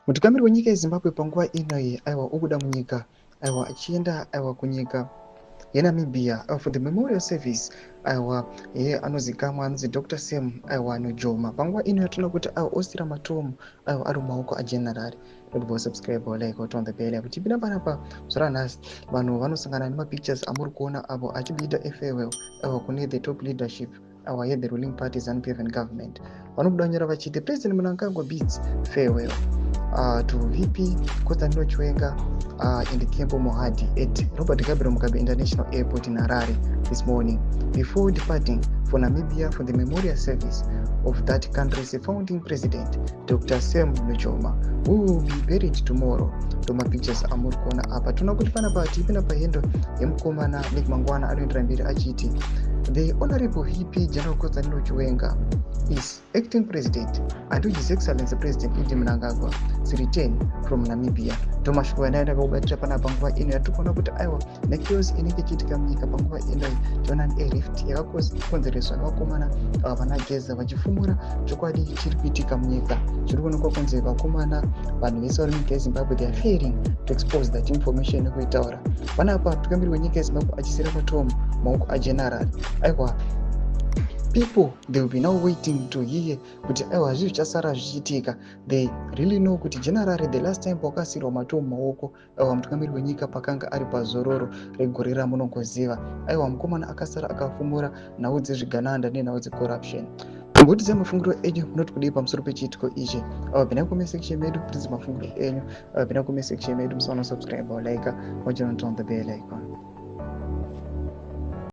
Mutungamiri wenyika yeZimbabwe panguva ino iyi urikuda munyika achienda kunyika yeNamibia for the memorial service anozikamwa anonzi Dr. Sam Nujoma. Panguva ino yatinoona kuti osira matomu ari mumaoko ajenerali. Don't forget subscribe or like or turn the bell kuti tipinda panapa zora nhasi vanhu vanosangana nemapictures amuri kuona avo achiita farewell kune the top leadership the ruling party ZANU-PF government. Vanobuda nyora vachiti President Mnangagwa bids farewell to VP Kothanilo Chiwenga and Kembo Mohadi at Robert Gabriel Mugabe International Airport in Harare this morning before departing for Namibia for the memorial service of that country's founding president, Dr. Sam Nujoma, who will be buried tomorrow. Toma pictures amuri kuona apa. Tuna kuti panapa tipinda pahendo yemukomana Nick Mangwana anoendera mberi achiti the Honorable VP General Kothanilo Chiwenga is acting president and His Excellency President Idi Mnangagwa return from Namibia. Tomashukwa naenda kubatira panapa panguva ino yatikuona kuti nechaos inenge ichiitika munyika panguva ino tiona rift yakakonzereswa nevakomana vanageza vachifumura chokwadi chiri kuitika munyika. Zviri kuonekwa kunzi vakomana vanhu vese vari munyika yeZimbabwe they are failing to expose that information nekuitaura. Panapa mutungamiri wenyika yeZimbabwe achisira matomu maoko ajenerali. People they will be now waiting to hear kuti zvii zvichasara zvichiitika. They really know kuti generally the last time pakasirwa matomu maoko mutungamiri wenyika pakanga ari pazororo regore ramunongoziva. Mukomana akasara akafumura nhau dzezvigananda nenhau dzecorruption. Mbutidzai mafungiro enyu munoti kudii pamusoro pechiitiko ichi. Bvina comment section medu mutidze mafungiro enyu. Bvina comment section medu musaona subscribe or like, or turn on the bell icon.